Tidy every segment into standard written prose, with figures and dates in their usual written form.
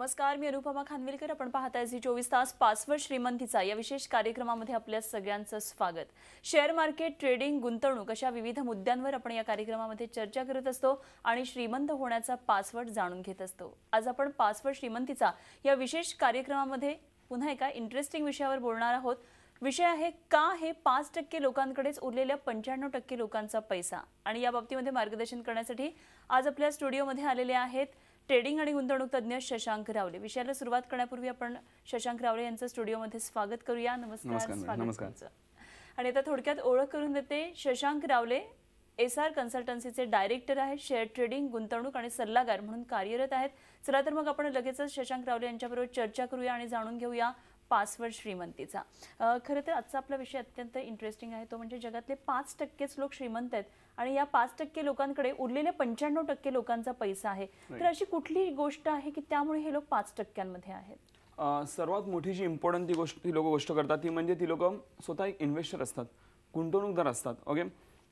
नमस्कार, मी अनुपमा खानविलकर. आपण पाहताय झी 24 तास पासवर्ड श्रीमंतीचा या विशेष कार्यक्रमामध्ये आपल्या सगळ्यांचं स्वागत. शेअर मार्केट, ट्रेडिंग, गुंतवणूक अशा विविध मुद्द्यांवर आपण या कार्यक्रमामध्ये चर्चा करत असतो आणि श्रीमंत होण्याचा पासवर्ड जाणून घेत असतो. आज आपण पासवर्ड श्रीमंतीचा या विशेष कार्यक्रमामध्ये पुन्हा एका इंटरेस्टिंग विषयावर बोलणार आहोत. विषय आहे का हे 5% लोकांकडेच उरलेल्या 95% लोकांचा पैसा. आणि या बाबतीमध्ये मार्गदर्शन करण्यासाठी आज आपल्या स्टुडिओमध्ये आलेले आहेत ट्रेडिंग आणि गुंतवणूक तज्ञ शशांक रावले. विषयाला सुरुवात करण्यापूर्वी आपण शशांक रावले यांचं स्टुडिओमध्ये स्वागत करूया. नमस्कार. नमस्कार. आणि आता थोडक्यात ओळख करून देते. शशांक रावले SR कन्सल्टन्सीचे डायरेक्टर आहेत. शेअर ट्रेडिंग, गुंतवणूक आणि सल्लागार म्हणून कार्यरत आहेत. चला तर मग आपण लगेचच शशांक रावले यांच्याबरोबर चर्चा करूया आणि जाणून घेऊया पासवर्ड श्रीमंतीचा. खरं तर आजचा आपला विषय अत्यंत इंटरेस्टिंग आहे. तो म्हणजे जगातले 5%च लोक श्रीमंत आहेत आणि या 5% लोकांकडे उरलेल्या 95% लोकांचा पैसा आहे. तर अशी कुठली गोष्ट आहे की त्यामुळे हे लोक 5%मध्ये आहेत? सर्वात मोठी जी इम्पॉर्टंट ती लोक गोष्ट करतात ती म्हणजे ती लोक स्वतः एक इन्व्हेस्टर असतात, गुंतवणूकदार असतात. ओके,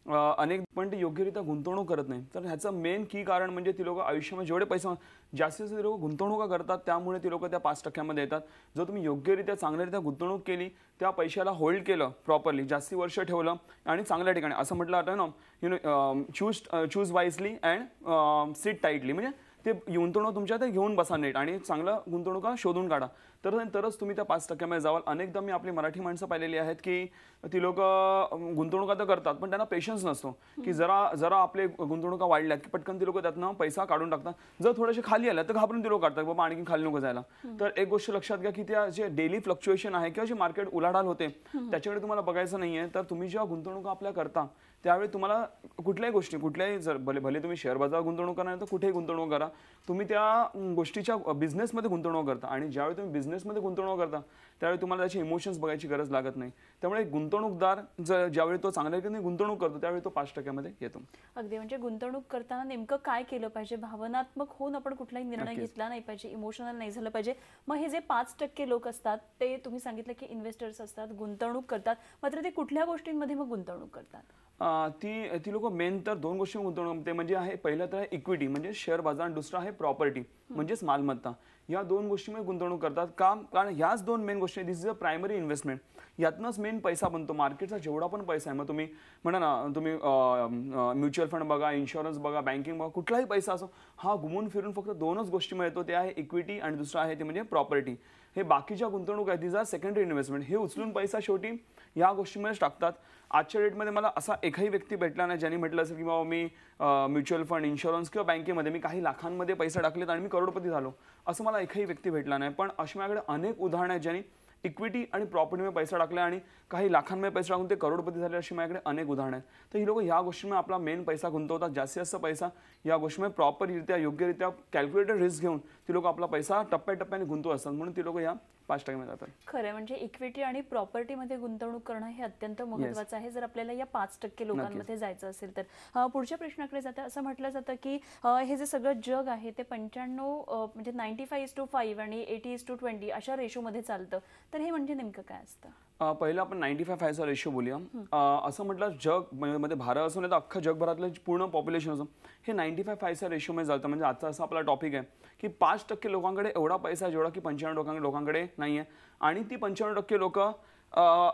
अनेक पण ते योग्यरित्या गुंतवणूक करत नाही. तर ह्याचं मेन की कारण म्हणजे ती लोक आयुष्यामध्ये जेवढे पैसे जास्तीत जास्त लोक गुंतवणुका करतात त्यामुळे ती लोक त्या 5%मध्ये येतात. जर तुम्ही योग्यरित्या चांगल्यारित्या गुंतवणूक केली, त्या पैशाला होल्ड केलं प्रॉपरली, जास्ती वर्ष ठेवलं आणि चांगल्या ठिकाणी असं म्हटलं जातं ना, choose wisely and sit tightly, म्हणजे ते गुंतवणूक तुमच्या ते घेऊन बसा नीट आणि चांगलं गुंतवणुका शोधून काढा, तरच तुम्ही त्या 5%मध्ये जावाल. अनेकदा मी आपली मराठी माणसं पाहिलेली आहेत की ती लोक गुंतवणुका तर करतात पण त्यांना पेशन्स नसतो की जरा आपले गुंतवणुका वाढल्यात की पटकन ती लोक त्यातनं पैसा काढून टाकतात. जर थोडेसे खाली आल्या तर घाबरून ती लोक काढतात, बाबा आणखी खाली नको जायला. तर एक गोष्ट लक्षात घ्या की त्या जे डेली फ्लक्च्युएशन आहे किंवा जे मार्केट उलाढाल होते त्याच्याकडे तुम्हाला बघायचं नाहीये. तर तुम्ही जेव्हा गुंतवणुका आपल्या करता त्यावेळी तुम्हाला कुठल्याही जर भले तुम्ही शेअर बाजार गुंतवणूक करणार तर कुठेही गुंतवणूक करा, तुम्ही त्या गोष्टीच्या बिझनेसमध्ये गुंतवणूक करता. आणि ज्यावेळी तुम्ही बिझनेसमध्ये गुंतवणूक करता त्यावेळी तुम्हाला त्याचे इमोशन्स बघायची गरज लागत नाही. त्यामुळे गुंतवणूकदार ज्यावेळी तो चांगल्या रीतीने गुंतवणूक करतो त्यावेळी तो 5%मध्ये येतो. अगदी, म्हणजे गुंतवणूक करताना नेमकं काय केलं पाहिजे? भावनात्मक होऊन आपण कुठलाही निर्णय घेतला नाही पाहिजे, इमोशनल नाही झालं पाहिजे. मग हे जे 5% लोक असतात ते तुम्ही सांगितलं की इन्व्हेस्टर्स असतात, गुंतवणूक करतात, मात्र ते कुठल्या गोष्टींमध्ये मग गुंतवणूक करतात? ती लोक मेन तर 2 गोष्टी गुंतवणूक, ते म्हणजे आहे पहिलं तर इक्विटी म्हणजे शेअर बाजार आणि दुसरं आहे प्रॉपर्टी म्हणजेच मालमत्ता. या 2 गोष्टींमध्ये गुंतवणूक करतात. कारण ह्याच 2 मेन गोष्टी, this is a primary investment. यातनंच मेन पैसा बनतो. मार्केटचा जेवढा पण पैसा आहे, मग तुम्ही म्हणा ना, तुम्ही म्युच्युअल फंड बघा, इन्शुरन्स बघा, बँकिंग बघा, कुठलाही पैसा असो, हा घुमून फिरून फक्त 2च गोष्टीमध्ये येतो. ते आहे इक्विटी आणि दुसरं आहे ते म्हणजे प्रॉपर्टी. हे बाकीच्या गुंतवणूक आहेत, दिस आर सेकंडरी इन्व्हेस्टमेंट. हे उचलून पैसा शेवटी या गोष्टीमध्येच टाकतात. आजच्या डेटमध्ये मला असा एकही व्यक्ती भेटला नाही ज्यांनी म्हटलं असेल की बाबा मी म्युच्युअल फंड, इन्शुरन्स किंवा बँकेमध्ये मी काही लाखांमध्ये पैसे टाकलेत आणि मी करोडपती झालो, असं मला एकही व्यक्ती भेटला नाही. पण अशी माझ्याकडे अनेक उदाहरणं आहेत ज्यांनी इक्विटी आणि प्रॉपर्टीमध्ये पैसा टाकला आणि काही लाखांमध्ये पैसा टाकून ते करोडपती झाले. अशी माझ्याकडे अनेक उदाहरणं आहेत. तर ही लोक या गोष्टींमध्ये आपला मेन पैसा गुंतवतात. जास्तीत जास्त पैसा या गोष्टीमध्ये प्रॉपररित्या योग्यरित्या कॅल्क्युलेटेड रिस्क घेऊन ती लोक आपला पैसा टप्प्याटप्प्याने गुंतवत असतात. म्हणून ती लोक या 5%मध्ये जातात. खरं म्हणजे इक्विटी आणि प्रॉपर्टीमध्ये गुंतवणूक करणं हे अत्यंत महत्त्वाचं आहे जर आपल्याला या 5% लोकांमध्ये जायचं असेल तर. पुढच्या प्रश्नाकडे जातं. असं म्हटलं जातं की हे जे सगळं जग आहे ते 95 म्हणजे 95:5 आणि 80:20 अशा रेशोमध्ये चालतं. तर हे म्हणजे नेमकं काय असतं? पहिलं आपण 95:5चा रेशो बोलूया. असं म्हटलं जग मध्ये भारत असो नाही तर अख्खा जगभरातलं पूर्ण पॉप्युलेशन असो, हे 95:5च्या रेशोमध्ये चालतं. म्हणजे आजचा असा आपला टॉपिक आहे की 5% लोकांकडे एवढा पैसा आहे जेवढा की 95% लोकांकडे नाही आहे. आणि ती 95% लोक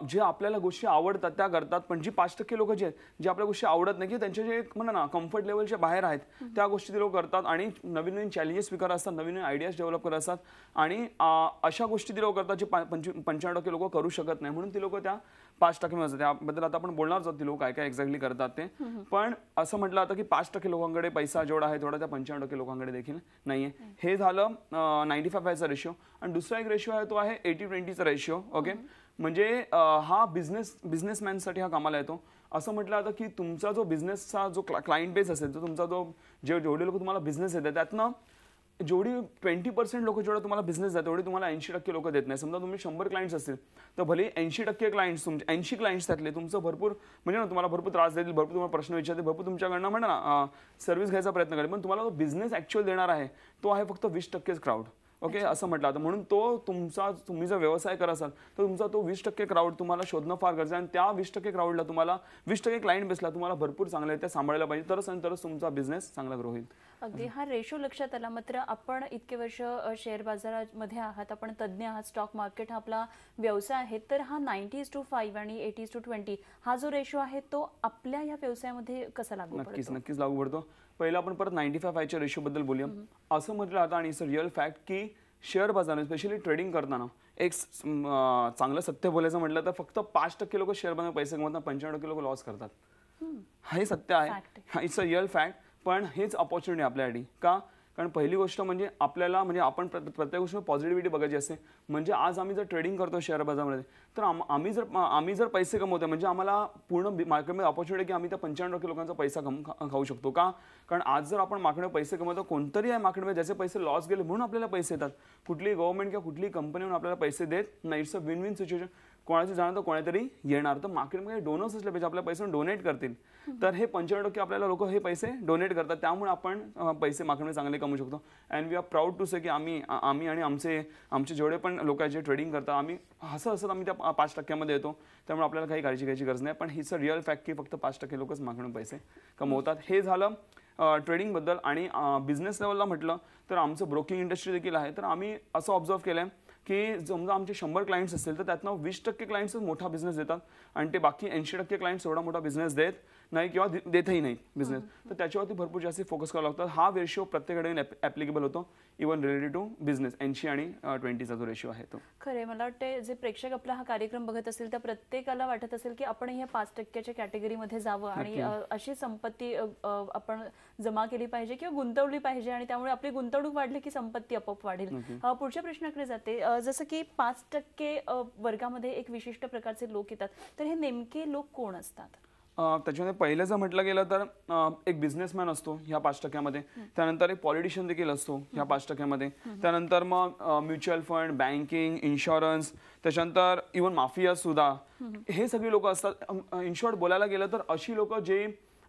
जे आपल्याला गोष्टी आवडतात त्या करतात. पण जी 5% लोक जे आहेत जे आपल्या गोष्टी आवडत नाही की त्यांचे जे म्हणा ना कम्फर्ट लेवलच्या बाहेर आहेत त्या गोष्टी ते लोक करतात आणि नवीन नवीन चॅलेंजेस स्वीकारत असतात, नवीन नवीन आयडियाज डेव्हलप करत असतात. आणि अशा गोष्टी ते लोक करतात जे 95% लोक करू शकत नाही. म्हणून ती लोक त्या 5%मध्ये असतात. त्याबद्दल आता आपण बोलणारच आहोत ती लोक काय काय एक्झॅक्टली करतात ते. पण असं म्हटलं जातं की 5% लोकांकडे पैसा जेवढा आहे तेवढा त्या 95% लोकांकडे देखील नाहीये. हे झालं 95:5चा रेशो. आणि दुसरा एक रेशो आहे तो आहे 80:20चा रेशो. ओके, म्हणजे हा बिझनेसमॅनसाठी हा कामाला येतो. असं म्हटलं जातं की तुमचा जो बिझनेसचा जो क्लायंट बेस असेल तर तुमचा जो जेवढे लोक तुम्हाला बिझनेस येतात त्यातनं जेवढी 20% लोक जेवढा तुम्हाला बिझनेस देतात तेवढी तुम्हाला 80% लोक देत नाही. समजा तुम्ही 100 क्लायंट्स असतील तर भले 80% क्लायंट्स तुमचे 80 क्लायंट्स त्यातले तुमचं भरपूर म्हणजे ना तुम्हाला भरपूर त्रास देतील, भरपूर तुम्हाला प्रश्न विचारतील, भरपूर तुमच्याकडनं म्हणा ना सर्व्हिस घ्यायचा प्रयत्न करेल. पण तुम्हाला जो बिझनेस ॲक्च्युअल देणार आहे तो आहे फक्त 20%च क्राऊड. ओके, असं म्हटलं जातं. म्हणून तो तुम्ही जर व्यवसाय करत असाल तर तुमचा तो 20% क्राऊड तुम्हाला शोधणं फार गरजेचं आहे आणि त्या 20% क्राऊडला तुम्हाला 20% क्लायंट बेसला तुम्हाला भरपूर चांगल्या त्या सांभाळायला पाहिजे, तरच तुमचा बिझनेस चांगला ग्रो होईल. अगदी हा रेशो लक्षात आला. मात्र आपण इतके वर्ष शेअर बाजारामध्ये आहात, आपण तज्ज्ञ आहात, स्टॉक मार्केट हा आपला व्यवसाय आहे, तर हा 90:5 आणि 80:20 हा जो रेशो आहे तो आपल्या या व्यवसायामध्ये कसा लागू पडतो? नक्कीच लागू पडतो. पहिला आपण परत 95:5च्या रेशो बद्दल बोलूया. असं म्हटलं जातं आणि इट्स अ रिअल फॅक्ट की शेअर बाजार स्पेशली ट्रेडिंग करताना एक चांगलं सत्य बोलायचं म्हटलं तर फक्त 5% लोक शेअर बाजारात पैसे कमवतात, 95% लोक लॉस करतात. हे सत्य आहे, इट्स अ रिअल फॅक्ट. पण हेच अपॉर्च्युनिटी आपल्यासाठी का? कारण पहिली गोष्ट म्हणजे आपल्याला म्हणजे आपण प्रत्येक गोष्ट पॉझिटिव्हिटी बघायची असते. म्हणजे आज आम्ही जर ट्रेडिंग करतो शेअर बाजारामध्ये तर आम्ही जर पैसे कमवतो म्हणजे आम्हाला पूर्ण मार्केटमध्ये अपॉर्च्युनिटी की आम्ही त्या 95% लोकांचा पैसा खाऊ शकतो का? कारण आज जर आपण मार्केटमध्ये पैसे कमवतो, कोणतरी आहे मार्केटमध्ये ज्याचे पैसे लॉस गेले म्हणून आपल्याला पैसे येतात. कुठलीही गव्हर्नमेंट किंवा कुठलीही कंपनी म्हणून आपल्याला पैसे देत नाही. It's a win win situation. कोणाची जाणार तर कोणीतरी येणार. तर मार्केटमध्ये डोनर्स असले पाहिजे, आपल्या पैसे डोनेट करतील. तर हे 95% आपल्याला लोक हे पैसे डोनेट करतात, त्यामुळे आपण पैसे मार्केटमध्ये चांगले कमवू शकतो. And we are proud to say की आम्ही आणि आमचे जेवढे पण लोक आहेत जे ट्रेडिंग करतात, आम्ही हसत आम्ही त्या 5% येतो. त्यामुळे आपल्याला काही काळजी घ्यायची गरज नाही. पण हिच अ रिअल फॅक्ट की फक्त 5% लोकच मार्केटमध्ये पैसे कमवतात. हे झालं ट्रेडिंगबद्दल. आणि बिझनेस लेवलला म्हटलं तर आमचं ब्रोकिंग इंडस्ट्री देखील आहे. तर आम्ही असं ऑब्झर्व केलं आहे की समजा आमचे 100 क्लायंट्स असतील तर त्यातनं 20% क्लायंट्सच मोठा बिझनेस देतात आणि ते बाकी 80% क्लायंट्स एवढा मोठा बिझनेस देत नाही किंवा देतही नाही बिझनेस. तर त्याच्यावरती भरपूर जास्त फोकस करावा लागतो. हा रेशिओ प्रत्येकडे ॲप्लिकेबल होतो, इव्हन रिलेटेड टू बिझनेस. 80 आणि 20चा जो रेशिओ आहे तो. खरे मला वाटते जे प्रेक्षक आपला हा कार्यक्रम बघत असतील त्या प्रत्येकाला वाटत असेल की आपण ह्या 5%च्या कॅटेगरीमध्ये जावं आणि अशी संपत्ती आपण जमा केली पाहिजे किंवा गुंतवली पाहिजे आणि त्यामुळे आपली गुंतवणूक वाढली की संपत्ती आपोआप वाढेल. पुढच्या प्रश्नाकडे जाते. जसं की 5% वर्गामध्ये एक विशिष्ट प्रकारचे लोक येतात, तर हे नेमके लोक कोण असतात? त्याच्यामध्ये पहिलं जर म्हटलं गेलं तर एक बिझनेसमॅन असतो ह्या 5%मध्ये. त्यानंतर एक पॉलिटिशियन देखील असतो ह्या 5%मध्ये. त्यानंतर मग म्युच्युअल फंड, बँकिंग, इन्शुरन्स, त्याच्यानंतर इव्हन माफिया सुद्धा हे सगळी लोक असतात. इन शॉर्ट बोलायला गेलं तर अशी लोक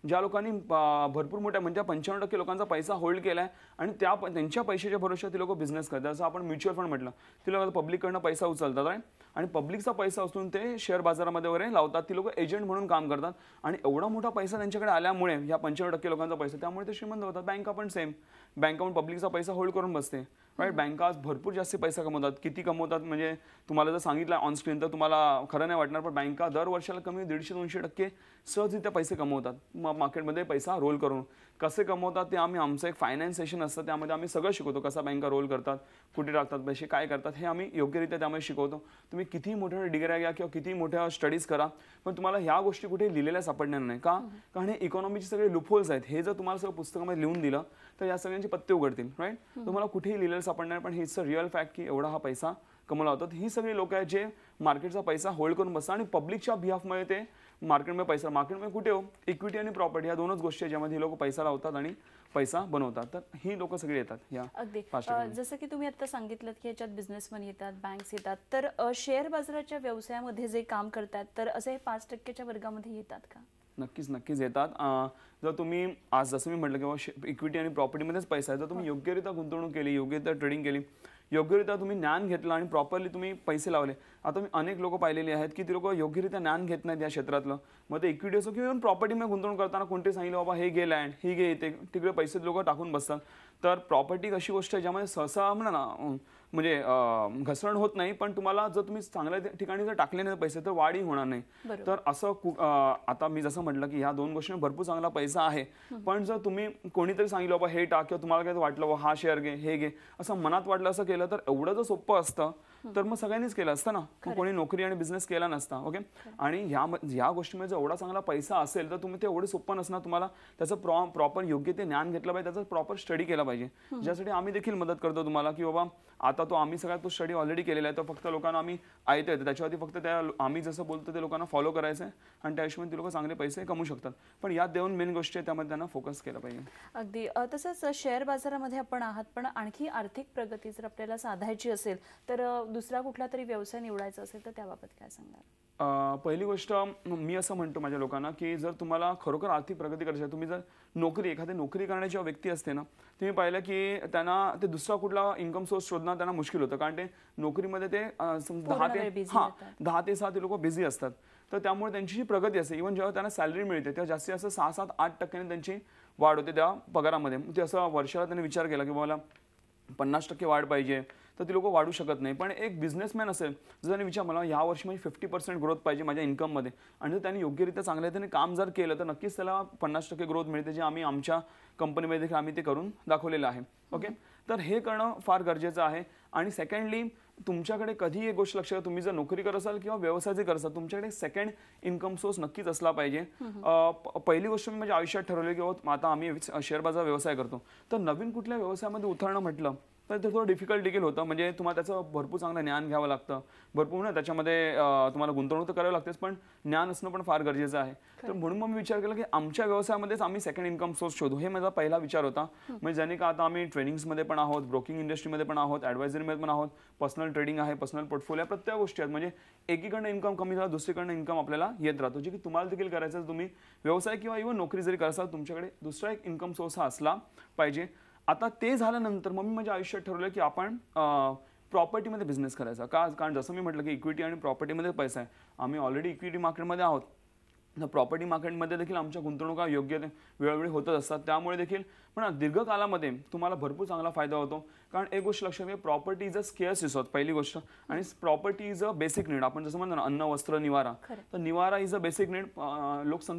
ज्या लोकांनी भरपूर मोठ्या म्हणजे 95% लोकांचा पैसा होल्ड केलाय आणि त्यांच्या पैशाच्या भरोश्यावर ती लोक बिझनेस करतात. जसं आपण म्युच्युअल फंड म्हटलं, ती लोक पब्लिककडनं पैसा उचलतात आणि पब्लिकचा पैसा उचलून ते शेअर बाजारामध्ये वगैरे लावतात. ती लोक एजंट म्हणून काम करतात आणि एवढा मोठा पैसा त्यांच्याकडे आल्यामुळे या 95% लोकांचा पैसा, त्यामुळे ते श्रीमंत होतात. बँका पण सेम, बँका पण पब्लिकचा पैसा होल्ड करून बसते. राईट. बँका आज भरपूर जास्त पैसा कमवतात. किती कमवतात म्हणजे तुम्हाला जर सांगितलं ऑन स्क्रीन तर तुम्हाला खरं नाही वाटणार, पण बँका दर वर्षाला कमी 150-200% सहजरित्या पैसे कमवतात. मार्केटमध्ये पैसा रोल करून कसे कमवतात ते आमचं एक फायनान्स सेशन असतं, त्यामध्ये आम्ही सगळं शिकवतो. कसा बँका रोल करतात, कुठे टाकतात पैसे, काय करतात, हे आम्ही योग्यरित्या त्यामध्ये शिकवतो. तुम्ही किती मोठ्या डिग्र्या घ्या किंवा किती मोठ्या स्टडीज करा, पण तुम्हाला ह्या गोष्टी कुठे लिहिलेल्या सापडणार नाही. का? कारण हे इकॉनॉमीचे सगळे लूपहोल्स आहेत. हे जर तुम्हाला सगळं पुस्तकामध्ये लिहून दिलं तर या सगळ्यांचे पत्ते उघडतील. राईट. तुम्हाला कुठेही लिहिलेलं सापडणार, पण हिच अ रिअल फॅक्ट की एवढा हा पैसा कमवला होता. ही सगळी लोक आहेत जे मार्केटचा पैसा होल्ड करून बसतात आणि पब्लिकच्या बिहाफमध्ये ते मार्केटमध्ये कुठे हो, इक्विटी आणि प्रॉपर्टी या दोनच गोष्टी आहेत ज्यामध्ये ही लोक पैसा लावतात आणि पैसा बनवतात. तर ही लोक सगळी येतात या. अगदी जसं की तुम्ही आता सांगितलं की याच्यात बिझनेसमन येतात, बँक्स येतात, तर शेअर बाजाराच्या व्यवसायामध्ये जे काम करतात तर असे 5%च्या वर्गामध्ये येतात का? नक्कीच येतात. जर तुम्ही आज जसं मी म्हटलं किंवा इक्विटी आणि प्रॉपर्टीमध्येच पैसा आहे, जर तुम्ही योग्यरित्या गुंतवणूक केली, योग्यरित्या ट्रेडिंग केली, योग्यरित्या तुम्ही ज्ञान घेतलं आणि प्रॉपरली तुम्ही पैसे लावले. आता मी अनेक लोक पाहिलेली आहेत की ती लोक योग्यरित्या ज्ञान घेत नाहीत या क्षेत्रातलं. मग ते इक्विटी असो किंवा प्रॉपर्टीमध्ये गुंतवणूक करताना कोणते सांगितलं बाबा हे घे लँड, ही घे, तिकडे पैसे लोक टाकून बसतात. तर प्रॉपर्टी अशी गोष्ट आहे ज्यामध्ये सहसा म्हणा ना म्हणजे घसरण होत नाही, पण तुम्हाला जर तुम्ही चांगल्या ठिकाणी जर टाकले नाही पैसे तर वाढही होणार नाही. तर असं आता मी जसं म्हटलं की ह्या दोन गोष्टी भरपूर चांगला पैसा आहे, पण जर तुम्ही कोणीतरी सांगितलं बाबा हे टाक किंवा तुम्हाला काय वाटलं हा शेअर घे, हे घे, असं मनात वाटलं असं केलं तर एवढं जर सोपं असतं तर मग सगळ्यांनीच केलं असतं ना. कोणी नोकरी आणि बिझनेस केला नसता. ओके. आणि ह्या गोष्टीमध्ये जर एवढा चांगला पैसा असेल तर तुम्ही ते एवढं सोपं नसणार. तुम्हाला त्याचं प्रॉपर योग्य ते ज्ञान घेतलं पाहिजे, त्याचा प्रॉपर स्टडी केला पाहिजे. ज्यासाठी आम्ही देखील मदत करतो तुम्हाला की बाबा आता आम्ही सगळ्यात तो स्टडी ऑलरेडी केलेला आहे, तर फक्त लोकांना आम्ही ऐकता येतं त्याच्यावरती फक्त त्या आम्ही जसं बोलतो ते लोकांना फॉलो करायचं आहे आणि त्या हिशोबाने ते लोक चांगले पैसे कमवू शकतात. पण या दोन मेन गोष्टी आहेत त्यामध्ये त्यांना फोकस केला पाहिजे. अगदी तसंच शेअर बाजारामध्ये आपण आहात, पण आणखी आर्थिक प्रगती जर आपल्याला साधायची असेल तर दुसरा कुठला तरी व्यवसाय निवडायचा असेल तर त्याबाबत काय सांगाल? पहिली गोष्ट मी असं म्हणतो माझ्या लोकांना की जर तुम्हाला खरोखर आर्थिक प्रगती करायची आहे, तुम्ही जर एखादी नोकरी करण्याची जेव्हा व्यक्ती असते ना, तुम्ही पाहिलं की त्यांना ते दुसरा कुठला इन्कम सोर्स शोधणं त्यांना मुश्किल होतं, कारण ते नोकरीमध्ये ते पूर्ण वेळ busy होतात. 10 ते 6 ते लोक बिझी असतात. तर त्यामुळे त्यांची जी प्रगती असते, इव्हन जेव्हा त्यांना सॅलरी मिळते तेव्हा जास्तीत जास्त 6, 7, 8% त्यांची वाढ होते त्या पगारामध्ये. ते असं वर्षाला त्यांनी विचार केला की मला 50% वाढ पाहिजे, तर ती लोक वाढू शकत नाही. पण एक बिझनेसमॅन असेल, जर त्यांनी विचार मला या वर्षी माझी 50% ग्रोथ पाहिजे माझ्या इन्कममध्ये, आणि जर त्यांनी योग्यरित्या चांगल्या त्याने काम जर केलं तर नक्कीच त्याला 50% ग्रोथ मिळते, जे आम्ही आमच्या कंपनीमध्ये देखील आम्ही ते करून दाखवलेलं आहे. ओके, तर हे करणं फार गरजेचं आहे. आणि सेकंडली तुमच्याकडे कधी एक गोष्ट लक्षात, तुम्ही जर नोकरी करत असाल किंवा व्यवसाय जे करत असाल, तुमच्याकडे सेकंड इन्कम सोर्स नक्कीच असला पाहिजे. पहिली गोष्ट मी माझ्या आयुष्यात ठरवली की आता आम्ही शेअर बाजार व्यवसाय करतो, तर नवीन कुठल्या व्यवसायामध्ये उतरणं म्हटलं तर ते थोडं डिफिकल्ट देखील होतं. म्हणजे तुम्हाला त्याचं भरपूर चांगलं ज्ञान घ्यावं लागतं, भरपूर ना त्याच्यामध्ये तुम्हाला गुंतवणूक तर करावी लागतेच, पण ज्ञान असणं पण फार गरजेचं आहे. तर म्हणून मग मी विचार केला की आमच्या व्यवसायामध्येच आम्ही सेकंड इन्कम सोर्स शोधू, हे माझा पहिला विचार होता. म्हणजे ज्याने का आता आम्ही ट्रेनिंग्समध्ये पण आहोत, ब्रोकिंग इंडस्ट्रीमध्ये पण आहोत, ॲडवायझरीमध्ये पण आहोत, पर्सनल ट्रेडिंग आहे, पर्सनल पोर्टफोलिओ, प्रत्येक गोष्टी आहेत. म्हणजे एकीकडनं इन्कम कमी झाला, दुसरीकडनं इन्कम आपल्याला येत राहतो, जे की तुम्हाला देखील करायचं आहे. तुम्ही व्यवसाय किंवा इव्हन नोकरी जरी करसाल, तुमच्याकडे दुसरा एक इन्कम सोर्स हा असला पाहिजे. आता ते झाल्यानंतर मग मी माझ्या आयुष्यात ठरवलं की आपण प्रॉपर्टीमध्ये बिझनेस करायचा. कारण जसं मी म्हटलं की इक्विटी आणि प्रॉपर्टीमध्ये पैसा आहे. आम्ही ऑलरेडी इक्विटी मार्केटमध्ये आहोत, तर प्रॉपर्टी मार्केटमध्ये देखील आमच्या गुंतवणुका योग्य वेळोवेळी होतच असतात. त्यामुळे देखील पण दीर्घकालामध्ये तुम्हाला भरपूर चांगला फायदा होतो. कारण एक गोष्ट लक्षात घ्या, प्रॉपर्टी इज अ स्केअर्स रिसोर्स पहिली गोष्ट, आणि property is a basic need. आपण जसं म्हणतो ना, अन्न वस्त्र निवारा, तर निवारा इज अ बेसिक नीड.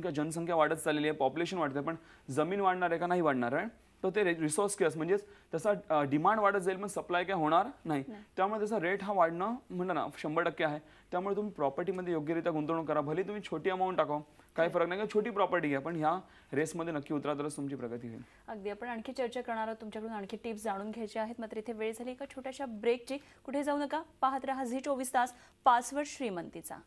जनसंख्या वाढत चाललेली आहे, पॉप्युलेशन वाढते, पण जमीन वाढणार आहे का नाही वाढणार आहे, तर ते रिसोर्स स्केअर्स म्हणजेच त्याचा डिमांड वाढत जाईल, पण सप्लाय काय होणार नाही. त्यामुळे त्याचा रेट हा वाढणं म्हणलं ना 100% आहे. त्यामुळे तुम्ही प्रॉपर्टीमध्ये योग्यरित्या गुंतवणूक करा. भले तुम्ही छोटी अमाऊंट टाका, काही फरक नाही, छोटी प्रॉपर्टी घ्या, पण ह्या रेसमध्ये नक्की उतरा, तरच तुमची प्रगती होईल. अगदी आपण आणखी चर्चा करणार आहोत, तुमच्याकडून आणखी टिप्स जाणून घ्यायच्या आहेत. मात्र इथे वेळ झाली एका छोट्याशा ब्रेकची. कुठे जाऊ नका, पाहत राहा झी24 तास, पासवर्ड श्रीमंतीचा.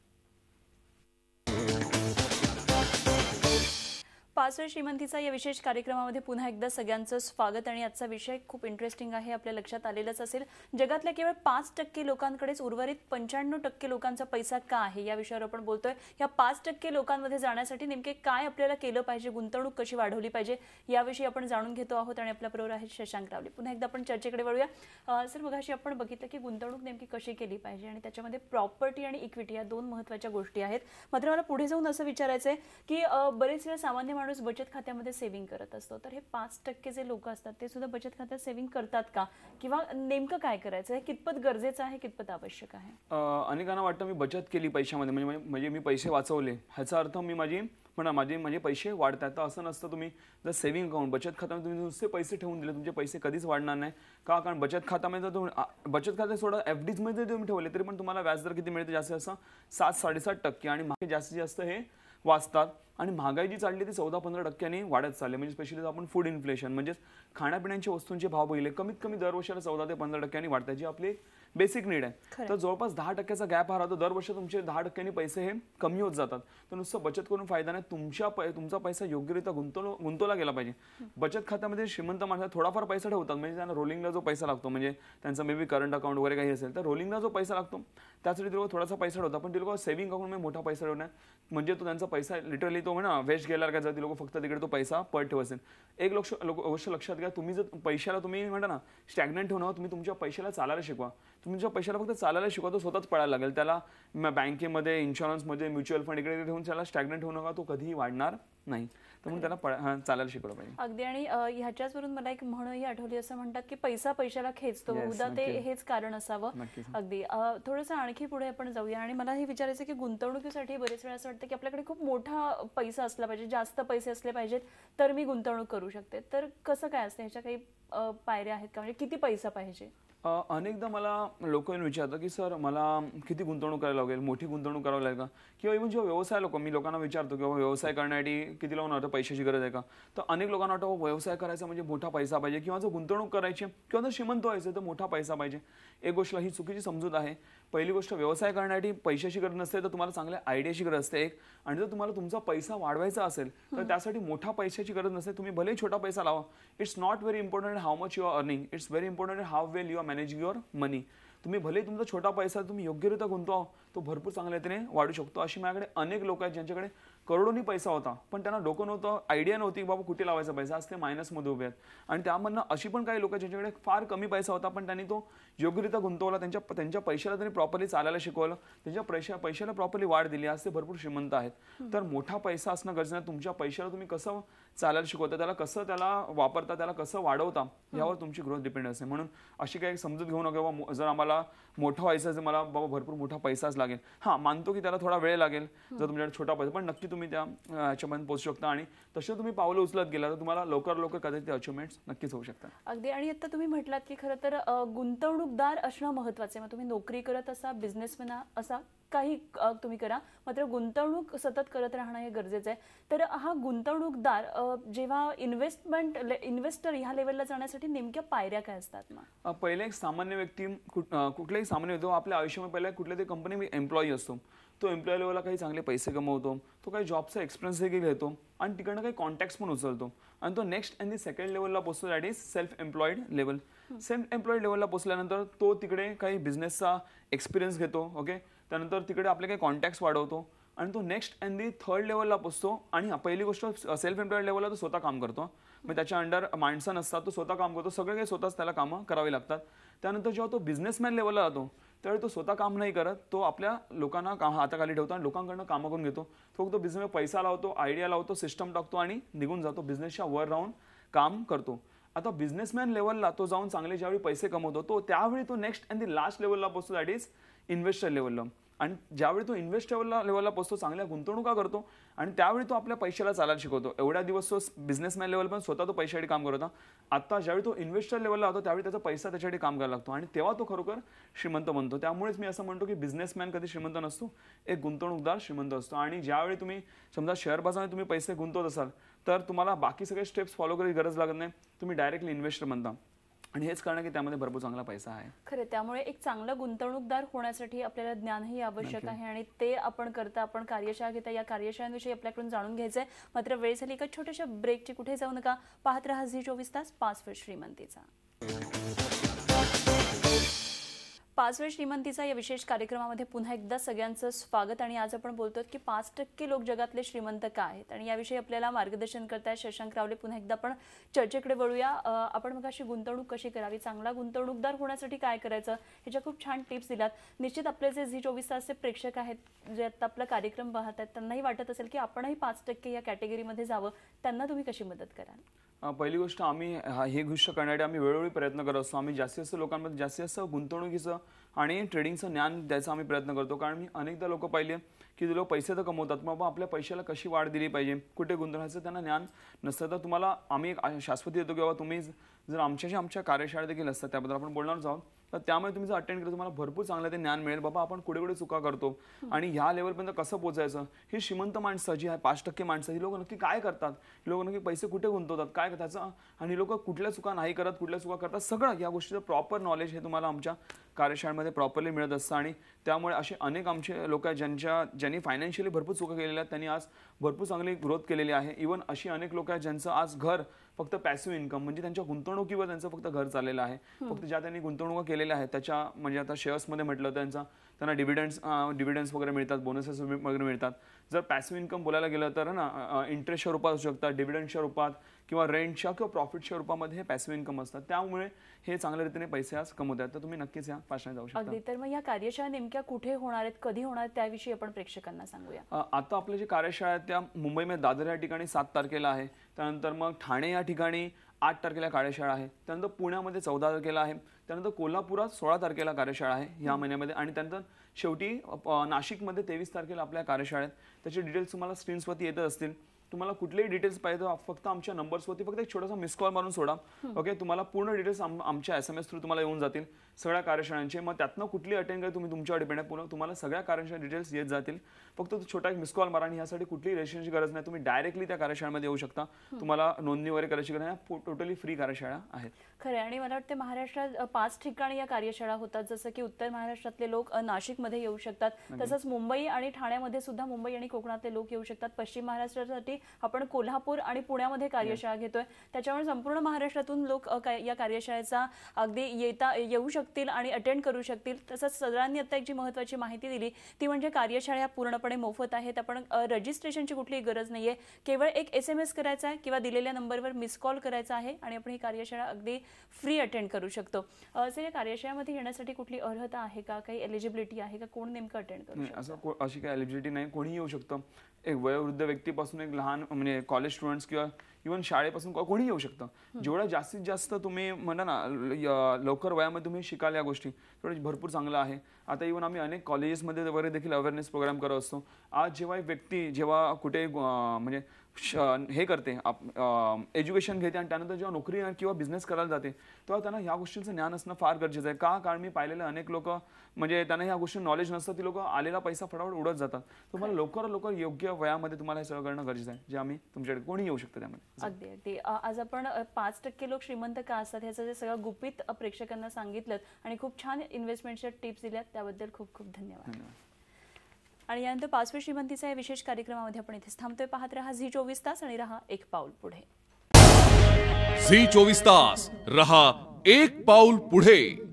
पासवर्ड श्रीमंतीचा या विशेष कार्यक्रमामध्ये पुन्हा एकदा सगळ्यांचं स्वागत. आणि आजचा विषय खूप इंटरेस्टिंग आहे, आपल्या लक्षात आलेलंच असेल. जगातल्या केवळ 5% लोकांकडेच उर्वरित 95% लोकांचा पैसा का आहे, या विषयावर आपण बोलतोय. या 5% लोकांमध्ये जाण्यासाठी नेमके काय आपल्याला केलं पाहिजे, गुंतवणूक कशी वाढवली पाहिजे, याविषयी आपण जाणून घेतो आहोत. आणि आपल्याबरोबर आहे शशांक रावले. पुन्हा एकदा आपण चर्चेकडे वळूया. सर, मगाशी आपण बघितलं की गुंतवणूक नेमकी कशी केली पाहिजे, आणि त्याच्यामध्ये प्रॉपर्टी आणि इक्विटी या दोन महत्त्वाच्या गोष्टी आहेत. मात्र मला पुढे जाऊन असं विचारायचं आहे की बरेच वेळा सामान्य माणूस बचत खात्यामध्ये सेव्हिंग करत असतो, तर हे 5% जे लोक असतात ते सुद्धा बचत खात्यात सेव्हिंग करतात का, किंवा नेमकं काय करायचं आहे, कितपत गरजेचं आहे, कितपत आवश्यक आहे? अनेकांना वाटतं मी बचत केली पैशामध्ये, म्हणजे मी पैसे वाचवले, ह्याचा अर्थ मी माझे पैसे वाढतात. तर असं नसतं. तुम्ही जर सेव्हिंग अकाउंट, बचत खात्यामध्ये तुम्ही नुसते पैसे ठेवून दिले, तुमचे पैसे कधीच वाढणार नाही. कारण बचत खात्यामध्ये जर तुम्ही बचत खाते सोडा FDs मध्ये तुम्ही ठेवले तरी पण तुम्हाला व्याजदर किती मिळते, जास्तीत जास्त 7-7.5%. आणि मागे जास्तीत जास्त हे वाचतात. आणि महागाई जी चालली ती 14-15% वाढत चालली. म्हणजे स्पेशली आपण फूड इन्फ्लेशन, म्हणजे खाण्यापिण्याच्या वस्तूंचे भाव बघितले, कमीत कमी दरवर्षाला 14 ते 15% वाढतात, जी आपली बेसिक नीड आहे. तर जवळपास 10%चा गॅप हा राहतो. दरवर्षी तुमचे 10% पैसे हे कमी होत जातात. तर नुसतं बचत करून फायदा नाही, तुमचा पैसा योग्यरित्या गुंतवला गेला पाहिजे. बचत खात्यामध्ये श्रीमंत माणसं थोडाफार पैसा ठेवतात, म्हणजे त्यांना रोलिंगला जो पैसा लागतो, म्हणजे त्यांचा मे बी करंट अकाउंट वगैरे काही असेल, तर रोलिंगला जो पैसा लागतो त्यासाठी ते लोक थोडासा पैसा ठेवतात. पण ते लोक सेव्हिंग अकाउंटमध्ये मोठा पैसा ठेवणार, म्हणजे तो त्यांचा पैसा लिटरली तो म्हणा वेस्ट गेला का, जर ती लोक फक्त तिकडे तो पैसा पड ठेवत असेल. एक गोष्ट लक्षात घ्या, तुम्ही जर पैशाला तुम्ही म्हणता ना स्टॅग्नंट ठेवणं, तुम्ही तुमच्या पैशाला चालायला शिकवा. तुमच्या पैशाला फक्त चालायला शिकवा, तो स्वतःच पडायला लागेल. त्याला बँकेमध्ये, इन्शुरन्समध्ये, म्युच्युअल फंड इकडे ठेवून त्याला स्टॅग्नंट ठेवू नका, तो कधीही वाढणार नाही. तर मग त्याला चालायला शिकवलं पाहिजे. अगदी. आणि ह्याच्यावरून मला एक म्हणही आठवली, असं म्हणतात की पैसा पैशाला खेचतो, बहुधा ते हेच कारण असावं. अगदी. थोडंसं आणखी पुढे आपण जाऊया. आणि मला हे विचारायचं की गुंतवणुकीसाठी बरेच वेळा असं वाटतं की आपल्याकडे खूप मोठा पैसा असला पाहिजे, जास्त पैसे असले पाहिजेत तर मी गुंतवणूक करू शकते. तर कसं काय असतं, ह्याच्या काही पायऱ्या आहेत का, म्हणजे किती पैसा पाहिजे? अनेकदा मला लोक येऊन विचारतात की सर मला किती गुंतवणूक करायला लागेल, मोठी गुंतवणूक करावी लागेल का, किंवा इव्हन जेव्हा व्यवसाय मी लोकांना विचारतो किंवा व्यवसाय करण्यासाठी किती लोकांना वाटतं पैशाची गरज आहे का, तर अनेक लोकांना वाटतं व्यवसाय करायचा म्हणजे मोठा पैसा पाहिजे, किंवा जर गुंतवणूक करायची किंवा जर श्रीमंत व्हायचं तर मोठा पैसा पाहिजे. एक गोष्ट ही चुकीची समजूत आहे. पहिली गोष्ट, व्यवसाय करण्यासाठी पैशाची गरज नसते, तर तुम्हाला चांगल्या आयडियाची गरज असते एक. आणि जर तुम्हाला तुमचा पैसा वाढवायचा असेल तर त्यासाठी मोठा पैशाची गरज नसते. तुम्ही भले छोटा पैसा लावा. It's not very important how much you are earning, it's very important how well you are managing your money. तुम्ही भले तुमचा छोटा पैसा तुम्ही योग्यरित्या गुंतवा, तो भरपूर चांगल्या रीतीने वाढू शकतो. अशी माझ्याकडे अनेक लोक आहेत ज्यांच्याकडे करोडोनी पैसा होता, पण त्यांना डोकं नव्हतं, आयडिया नव्हती की बाबा कुठे लावायचा पैसा. आज ते मायनसमध्ये उभे आहेत. आणि त्यामधनं अशी पण काही लोक ज्यांच्याकडे फार कमी पैसा होता, पण त्यांनी तो योग्यरित्या गुंतवला, त्यांच्या पैशाला त्यांनी प्रॉपरली चालायला शिकवलं, त्यांच्या पैशाला प्रॉपरली वाढ दिली. आज ते भरपूर श्रीमंत आहेत. तर मोठा पैसा असणं गरजेचं नाही. तुमच्या पैशाला तुम्ही कसं चालायला शिकवता, त्याला वापरता, त्याला कसं वाढवता, यावर तुमची ग्रोथ डिपेंड असते. म्हणून अशी काही समजूत घेऊ नका बाबा जर आम्हाला मोठं व्हायचं असेल, मला बाबा भरपूर मोठा पैसाच लागेल. हां, मानतो की त्याला थोडा वेळ लागेल जर तुमच्याकडे छोटा पैसा, पण नक्की तुम्ही त्या ह्याच्यापर्यंत पोहोचू शकता. आणि तसे तुम्ही पावलं उचलत गेला तर तुम्हाला लवकर कदाचित ते अचिव्हमेंट्स नक्कीच होऊ शकतात. अगदी. आणि आता तुम्ही म्हटलात की खरं तर गुंतवणूकदार असणं महत्त्वाचं आहे. मग तुम्ही नोकरी करत असा, बिझनेसमॅन असा, काही तुम्ही करा, मात्र गुंतवणूक सतत करत राहणं हे गरजेचं आहे. तर हा गुंतवणूकदार जेव्हा इन्व्हेस्टर ह्या लेवलला जाण्यासाठी नेमक्या पायऱ्या काय असतात? मग पहिले एक सामान्य व्यक्ती, कुठलाही सामान्य व्यक्ती आपल्या आयुष्यामध्ये पहिल्या कुठल्या तरी कंपनी एम्प्लॉई असतो. तो एम्प्लॉय लेवलला काही चांगले पैसे कमवतो, तो काही जॉबचा एक्सपिरियन्स देखील घेतो आणि तिकडनं काही कॉन्टॅक्ट्स पण उचलतो आणि तो नेक्स्ट अँड दी सेकंड लेवलला पोहोचतो, that is self employed level. Self employed लेवलला पोहोचल्यानंतर तो तिकडे काही बिझनेसचा एक्सपिरियन्स घेतो. ओके, त्यानंतर तिकडे आपले काही कॉन्टॅक्ट्स वाढवतो आणि तो नेक्स्ट अँड दी थर्ड लेवलला पोहोचतो. आणि पहिली गोष्ट, सेल्फ एम्प्लॉईड लेवलला तो स्वतः काम करतो. मग त्याच्या अंडर माणसं नसतात, तो स्वतः काम करतो, सगळे काही स्वतःच त्याला कामं करावी लागतात. त्यानंतर जेव्हा तो बिझनेसमॅन लेवलला जातो त्यावेळी तो स्वतः काम नाही करत, तो आपल्या लोकांना हाताखाली ठेवतो आणि लोकांकडनं कामं करून घेतो. तो फक्त बिझनेसमध्ये पैसा लावतो, आयडिया लावतो, सिस्टम टाकतो आणि निघून जातो. बिझनेसच्या वर राहून काम करतो. आता बिझनेसमॅन लेवलला तो जाऊन चांगले ज्यावेळी पैसे कमवतो, तो त्यावेळी तो नेक्स्ट अँड दी लास्ट लेवलला पोहोचतो, दॅट इज इन्व्हेस्टर लेवलला. आणि ज्यावेळी तो इन्व्हेस्टर लेवलला पोहोचतो, चांगल्या गुंतवणुका करतो आणि त्यावेळी तो आपल्या पैशाला चालायला शिकवतो. एवढ्या दिवस तो बिझनेसमॅन लेवल पण स्वतः तो पैशासाठी काम करत होता. आता ज्यावेळी तो इन्व्हेस्टर लेवलला होतो त्यावेळी त्याचा पैसा त्याच्यासाठी काम करायला लागतो आणि तेव्हा तो खरोखर श्रीमंत बनतो. त्यामुळेच मी असं म्हणतो की बिझनेसमॅन कधी श्रीमंत नसतो, एक गुंतवणूकदार श्रीमंत असतो. आणि ज्यावेळी तुम्ही समजा शेअर बाजारामध्ये तुम्ही पैसे गुंतवत असाल तर तुम्हाला बाकी सगळे स्टेप्स फॉलो करायची गरज लागत नाही, तुम्ही डायरेक्टली इन्व्हेस्टर बनता. आणि हेच कारण की त्यामध्ये भरपूर चांगला पैसा आहे. खरं, त्यामुळे एक चांगला गुंतवणूकदार होण्यासाठी आपल्याला ज्ञानही आवश्यक आहे आणि ते आपण करता, आपण कार्यशाळा घेता, या कार्यशाळांविषयी आपल्याकडून जाणून घ्यायचंय. मात्र वेळ झाली एका छोट्याशा ब्रेकची. कुठे जाऊ नका, पाहत राहा झी 24 तास, पासवर्ड श्रीमंतीचा. पासवर्ड श्रीमंतीचा या विशेष कार्यक्रमामध्ये पुन्हा एकदा सगळ्यांचं स्वागत. आणि आज आपण बोलतोय की 5% लोक जगातले श्रीमंत का आहेत आणि याविषयी आपल्याला मार्गदर्शन करतायत शशांक रावले. पुन्हा एकदा आपण चर्चेकडे वळूया. आपण मग अशी गुंतवणूक कशी करावी, चांगला गुंतवणूकदार होण्यासाठी काय करायचं, ह्याच्या खूप छान टिप्स दिल्यात. निश्चित आपले जे झी 24 तासचे प्रेक्षक आहेत, जे आता आपला कार्यक्रम पाहत आहेत, त्यांनाही वाटत असेल की आपणही 5% या कॅटेगरीमध्ये जावं. त्यांना तुम्ही कशी मदत कराल? पहिली गोष्ट, आम्ही ही गोष्ट करण्यासाठी आम्ही वेळोवेळी प्रयत्न करत असतो. आम्ही जास्तीत जास्त लोकांमध्ये जास्तीत जास्त गुंतवणुकीचं आणि ट्रेडिंगचं ज्ञान द्यायचा आम्ही प्रयत्न करतो. कारण मी अनेकदा लोक पाहिले की जे लोक पैसे तर कमवतात, मग आपल्या पैशाला कशी वाढ दिली पाहिजे, कुठे गुंतवण्याचं त्यांना ज्ञान नसतं. तर तुम्हाला आम्ही एक शाश्वती देतो की बाबा तुम्ही जर आमच्या कार्यशाळा देखील असतात, त्याबद्दल आपण बोलणारच आहोत. तर त्यामुळे तुम्ही जर अटेंड केलं तुम्हाला भरपूर चांगलं ते ज्ञान मिळेल. बाबा आपण कुठे कुठे चुका करतो आणि ह्या लेवलपर्यंत कसं पोहोचायचं. ही श्रीमंत माणसं जी आहे, 5% माणसं, ही लोक नक्की काय करतात, ही लोक नक्की पैसे कुठे गुंतवतात, काय त्याचं, आणि लोक कुठल्या चुका नाही करत, कुठल्या चुका करतात, सगळं या गोष्टीचं प्रॉपर नॉलेज हे तुम्हाला आमच्या कार्यशाळेमध्ये प्रॉपरली मिळत असतं. आणि त्यामुळे असे अनेक आमचे लोक आहेत ज्यांनी फायनान्शियली भरपूर चुका केलेल्या आहेत, त्यांनी आज भरपूर चांगली ग्रोथ केलेली आहे. इव्हन अशी अनेक लोक आहेत ज्यांचं आज घर फक्त पॅसिव्ह इन्कम, म्हणजे त्यांच्या गुंतवणुकीवर त्यांचं फक्त घर चाललेलं आहे. फक्त ज्या त्यांनी गुंतवणुका केलेल्या आहेत त्याच्या, म्हणजे आता शेअर्समध्ये म्हटलं तर त्यांना डिव्हिडंड्स वगैरे मिळतात, बोनसेस वगैरे मिळतात. जर पॅसिव्ह इन्कम बोलायला गेलं तर ना, इंटरेस्टच्या रूपात असू शकतात, डिव्हिडंडच्या रूपात किंवा रेंटच्या किंवा प्रॉफिटच्या रूपामध्ये हे पॅसिव्ह इन्कम असतात. त्यामुळे हे चांगल्या रीतीने पैसे आज कमवतात. तर तुम्ही नक्कीच या पाचण्यात जाऊ शकता. अगदी. तर मग या कार्यशाळा नेमक्या कुठे होणार आहेत, कधी होणार आहेत, त्याविषयी आपण प्रेक्षकांना सांगूया. आता आपल्या जे कार्यशाळा आहेत त्या मुंबईमध्ये दादर या ठिकाणी 7 तारखेला आहे. त्यानंतर मग ठाणे या ठिकाणी 8 तारखेला कार्यशाळा आहे. त्यानंतर पुण्यामध्ये 14 तारखेला आहे. त्यानंतर कोल्हापुरात 16 तारखेला कार्यशाळा आहे ह्या महिन्यामध्ये. आणि त्यानंतर शेवटी नाशिकमध्ये 23 तारखेला आपल्या कार्यशाळेत. त्याचे डिटेल्स तुम्हाला स्क्रीन्सवरती येत असतील. तुम्हाला कुठलेही डिटेल्स पाहिजे तर फक्त आमच्या नंबर्सवरती फक्त एक छोटासा मिस कॉल मारून सोडा. ओके, तुम्हाला पूर्ण डिटेल्स आमच्या SMS थ्रू तुम्हाला येऊन जातील सगळ्या कार्यशाळांचे. मग त्यातनं कुठली अटेंड करा तुम्ही तुमच्यावर डिपेंड आहे. तुम्हाला सगळ्या कार्यशाळा डिटेल्स येत जातील. फक्त छोटा एक मिस कॉल मारा आणि यासाठी कुठलीही रजिस्ट्रेशनची गरज नाही. तुम्ही डायरेक्टली त्या कार्यशाळेमध्ये येऊ शकता. तुम्हाला नोंदणी वगैरे करायची गरज नाही. टोटली फ्री कार्यशाळा आहेत. खरं. आणि मला वाटतं महाराष्ट्रात 5 ठिकाणी या कार्यशाळा होतात. जसं की उत्तर महाराष्ट्रातले लोक नाशिकमध्ये येऊ शकतात, तसंच मुंबई आणि ठाण्यामध्ये सुद्धा मुंबई आणि कोकणातले लोक येऊ शकतात. पश्चिम महाराष्ट्रासाठी आपण कोल्हापूर आणि पुण्यामध्ये कार्यशाळा घेतोय, त्याच्यामुळे संपूर्ण महाराष्ट्रातून लोक या कार्यशाळेचा अगदी येऊ शकतील आणि अटेंड करू शकतील. तसंच सदरांनी आता एक जी महत्त्वाची माहिती दिली ती म्हणजे कार्यशाळा पूर्णपणे मोफत आहेत. आपण रजिस्ट्रेशनची कुठलीही गरज नाहीये, केवळ एक SMS करायचा आहे किंवा दिलेल्या नंबरवर मिस कॉल करायचा आहे आणि आपण ही कार्यशाळा अगदी फ्री अटेंड करू शकतो. सर, या कार्यशाळेमध्ये येण्यासाठी कुठली अर्हता आहे का, काही एलिजिबिलिटी आहे का, कोण नेमकं अटेंड करू शकतो? असं अशी काही एलिजिबिलिटी नाही, कोणीही येऊ शकतं. एक वयोवृद्ध व्यक्तीपासून एक लहान म्हणजे कॉलेज स्टुडंट्स किंवा इव्हन शाळेपासून कोणी येऊ शकतं. जेवढं जास्तीत जास्त तुम्ही म्हणा ना लवकर वयामध्ये तुम्ही शिकाल या गोष्टी तेवढं भरपूर चांगलं आहे. आता इव्हन आम्ही अनेक कॉलेजेसमध्ये वगैरे देखील अवेअरनेस प्रोग्राम करत असतो. आज जेव्हा एक व्यक्ती जेव्हा कुठे म्हणजे हे करते एज्युकेशन घेते आणि त्यानंतर जेव्हा नोकरी किंवा बिझनेस करायला जाते तेव्हा त्यांना ह्या गोष्टींचं ज्ञान असणं फार गरजेचं आहे. कारण मी पाहिलेलं अनेक लोक म्हणजे त्यांना ह्या गोष्टी नॉलेज नसतं, ती लोक आलेला पैसा फटाफट उडत जातात. तुम्हाला लवकर योग्य वयामध्ये तुम्हाला हे सगळं करणं गरजेचं आहे, जे आम्ही तुमच्याकडे कोणी येऊ शकतं त्यामध्ये. अगदी आज आपण 5% लोक श्रीमंत का असतात ह्याचं जे सगळं गुपित प्रेक्षकांना सांगितलं आणि खूप छान इन्व्हेस्टमेंटच्या टिप्स दिल्यात त्याबद्दल खूप खूप धन्यवाद. आणि यानंतर 5वे श्रीमंतीचा या विशेष कार्यक्रमामध्ये आपण इथेच थांबतोय. पाहत रहा झी 24 तास आणि रहा एक पाऊल पुढे. झी 24 तास रहा एक पाऊल पुढे.